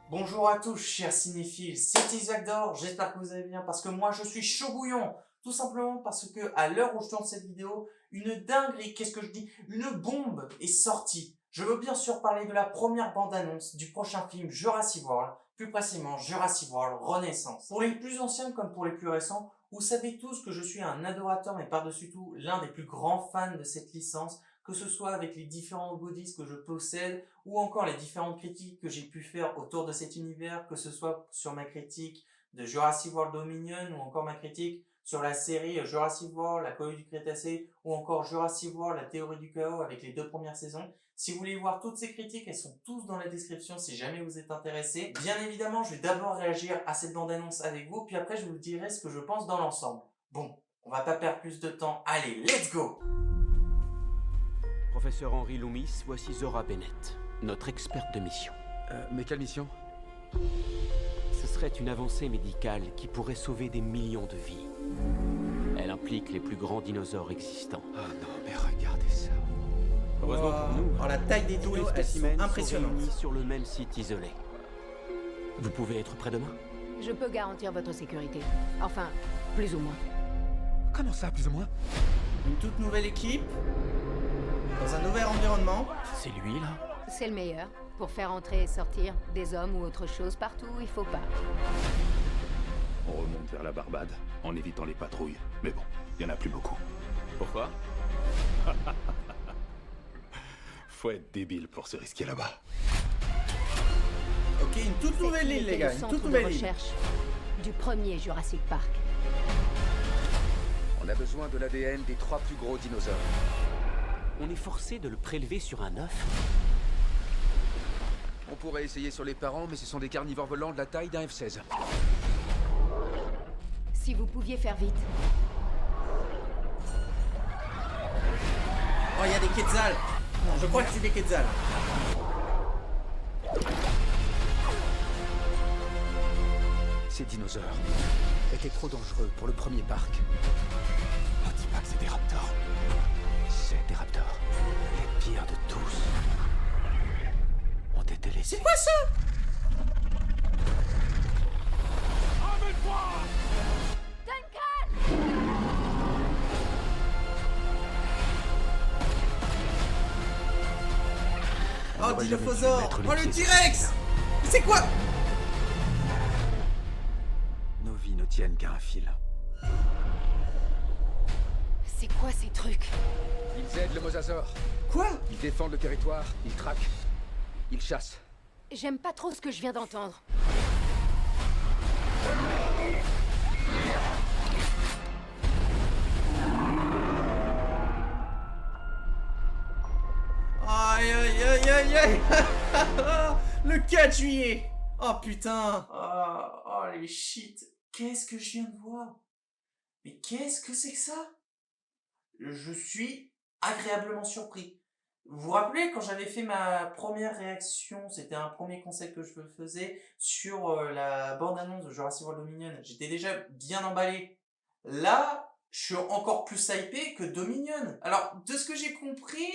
Bonjour à tous, chers cinéphiles, c'est Isaac Dor, j'espère que vous allez bien parce que moi je suis chaud bouillon. Tout simplement parce que à l'heure où je tourne cette vidéo, une dinguerie, qu'est-ce que je dis, une bombe est sortie. Je veux bien sûr parler de la première bande-annonce du prochain film Jurassic World, plus précisément Jurassic World Renaissance. Pour les plus anciens comme pour les plus récents, vous savez tous que je suis un adorateur mais par-dessus tout l'un des plus grands fans de cette licence, que ce soit avec les différents goodies que je possède ou encore les différentes critiques que j'ai pu faire autour de cet univers, que ce soit sur ma critique de Jurassic World Dominion ou encore ma critique sur la série Jurassic World, la colonie du Crétacé ou encore Jurassic World, la théorie du chaos avec les 2 premières saisons. Si vous voulez voir toutes ces critiques, elles sont tous dans la description si jamais vous êtes intéressé. Bien évidemment, je vais d'abord réagir à cette bande-annonce avec vous, puis après je vous dirai ce que je pense dans l'ensemble. Bon, on va pas perdre plus de temps, allez, let's go! Professeur Henry Loomis, voici Zora Bennett, notre experte de mission. Mais quelle mission? Ce serait une avancée médicale qui pourrait sauver des millions de vies. Elle implique les plus grands dinosaures existants. Oh non, mais regardez ça. Heureusement pour nous, Oh, la taille des tous les dinos, elles sont spécimens sont impressionnantes. réunis sur le même site isolé. Vous pouvez être prêt demain? Je peux garantir votre sécurité. Enfin, plus ou moins. Comment ça, plus ou moins? Une toute nouvelle équipe, dans un nouvel environnement. C'est lui, là? C'est le meilleur. Pour faire entrer et sortir des hommes ou autre chose partout où il faut pas. On remonte vers la Barbade, en évitant les patrouilles. Mais bon, il y en a plus beaucoup. Pourquoi? Faut être débile pour se risquer là-bas. Ok, une toute nouvelle île, les gars, Le une centre toute de nouvelle île. recherche du premier Jurassic Park. On a besoin de l'ADN des 3 plus gros dinosaures. On est forcé de le prélever sur un œuf? On pourrait essayer sur les parents, mais ce sont des carnivores volants de la taille d'un F-16. Si vous pouviez faire vite. Oh, il y a des quetzals. Non, je crois que c'est des quetzals. Ces dinosaures étaient trop dangereux pour le premier parc. Oh, dis pas que c'est des raptors. C'est des raptors. Les pires de tous ont été laissés. C'est quoi ça? Oh, aurait jamais dû Dilophosaure. mettre les Oh, le pieds T-Rex. C'est quoi? Nos vies ne tiennent qu'à un fil. C'est quoi ces trucs? Ils aident le mosasaure. Quoi? Ils défendent le territoire. Ils traquent. Ils chassent. J'aime pas trop ce que je viens d'entendre. Aïe aïe aïe aïe aïe. Le 4 juillet. Oh putain. Oh les shit. Qu'est-ce que je viens de voir? Mais qu'est-ce que c'est que ça? Je suis agréablement surpris. Vous vous rappelez quand j'avais fait ma première réaction, c'était un premier conseil que je faisais sur la bande-annonce de Jurassic World Dominion. J'étais déjà bien emballé. Là, je suis encore plus hypé que Dominion. Alors, de ce que j'ai compris,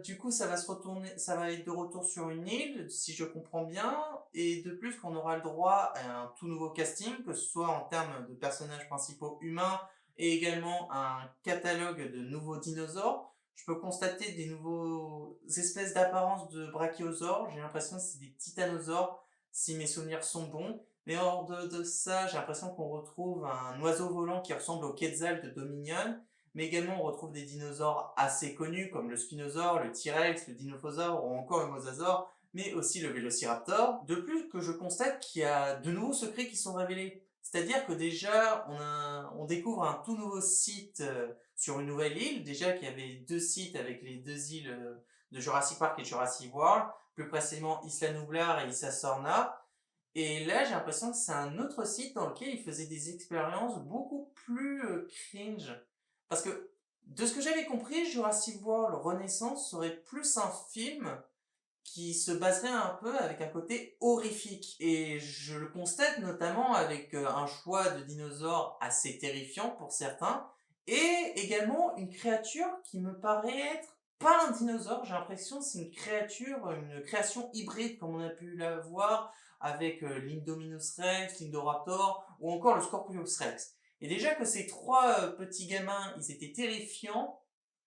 du coup, ça va être de retour sur une île, si je comprends bien, et de plus qu'on aura le droit à un tout nouveau casting, que ce soit en termes de personnages principaux humains et également un catalogue de nouveaux dinosaures. Je peux constater des nouveaux espèces d'apparence de brachiosaures. J'ai l'impression que c'est des titanosaures, si mes souvenirs sont bons. Mais hors de ça, j'ai l'impression qu'on retrouve un oiseau volant qui ressemble au Quetzal de Dominion. Mais également, on retrouve des dinosaures assez connus comme le Spinosaure, le T-Rex, le Dilophosaure ou encore le Mosasaure, mais aussi le Vélociraptor. De plus, que je constate qu'il y a de nouveaux secrets qui sont révélés. C'est-à-dire que déjà, on découvre un tout nouveau site sur une nouvelle île. Déjà qu'il y avait 2 sites avec les 2 îles de Jurassic Park et Jurassic World, plus précisément Isla Nublar et Isla Sorna. Et là, j'ai l'impression que c'est un autre site dans lequel ils faisaient des expériences beaucoup plus cringe. Parce que, de ce que j'avais compris, Jurassic World Renaissance serait plus un film qui se baserait un peu avec un côté horrifique. Et je le constate notamment avec un choix de dinosaures assez terrifiant pour certains, et également une créature qui me paraît être pas un dinosaure, j'ai l'impression que c'est une création hybride, comme on a pu la voir avec l'Indominus Rex, l'Indoraptor, ou encore le Scorpius Rex. Et déjà que ces trois petits gamins, ils étaient terrifiants,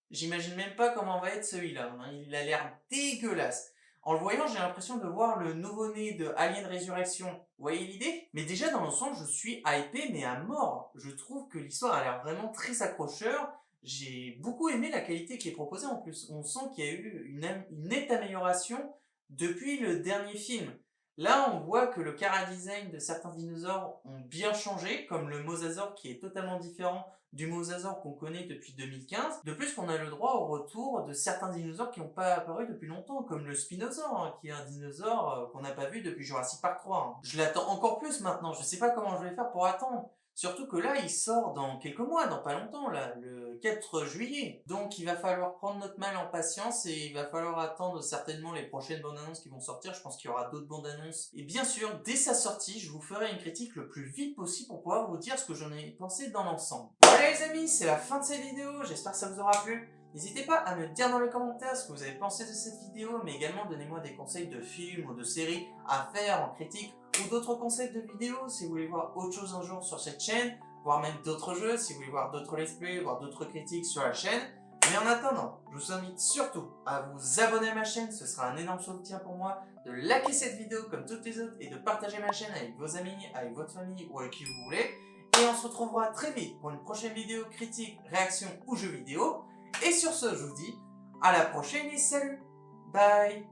j'imagine même pas comment va être celui-là, hein. Il a l'air dégueulasse. En le voyant, j'ai l'impression de voir le nouveau-né de Alien Résurrection. Vous voyez l'idée? Mais déjà, dans l'ensemble, je suis hypé, mais à mort. Je trouve que l'histoire a l'air vraiment très accrocheur. J'ai beaucoup aimé la qualité qui est proposée en plus. On sent qu'il y a eu une nette amélioration depuis le dernier film. Là, on voit que le chara-design de certains dinosaures ont bien changé, comme le mosasaure qui est totalement différent du mosasaure qu'on connaît depuis 2015. De plus, qu'on a le droit au retour de certains dinosaures qui n'ont pas apparu depuis longtemps, comme le spinosaure, hein, qui est un dinosaure qu'on n'a pas vu depuis Jurassic Park 3. Hein. Je l'attends encore plus maintenant, je sais pas comment je vais faire pour attendre. Surtout que là, il sort dans quelques mois, dans pas longtemps, là, le 4 juillet. Donc il va falloir prendre notre mal en patience et il va falloir attendre certainement les prochaines bandes annonces qui vont sortir. Je pense qu'il y aura d'autres bandes annonces. Et bien sûr, dès sa sortie, je vous ferai une critique le plus vite possible pour pouvoir vous dire ce que j'en ai pensé dans l'ensemble. Voilà les amis, c'est la fin de cette vidéo, j'espère que ça vous aura plu. N'hésitez pas à me dire dans les commentaires ce que vous avez pensé de cette vidéo, mais également donnez-moi des conseils de films ou de séries à faire en critique, ou d'autres conseils de vidéos si vous voulez voir autre chose un jour sur cette chaîne, voire même d'autres jeux si vous voulez voir d'autres let's play, voir d'autres critiques sur la chaîne. Mais en attendant, je vous invite surtout à vous abonner à ma chaîne, ce sera un énorme soutien pour moi, de liker cette vidéo comme toutes les autres et de partager ma chaîne avec vos amis, avec votre famille ou avec qui vous voulez. Et on se retrouvera très vite pour une prochaine vidéo critique, réaction ou jeu vidéo. Et sur ce, je vous dis à la prochaine et salut. Bye.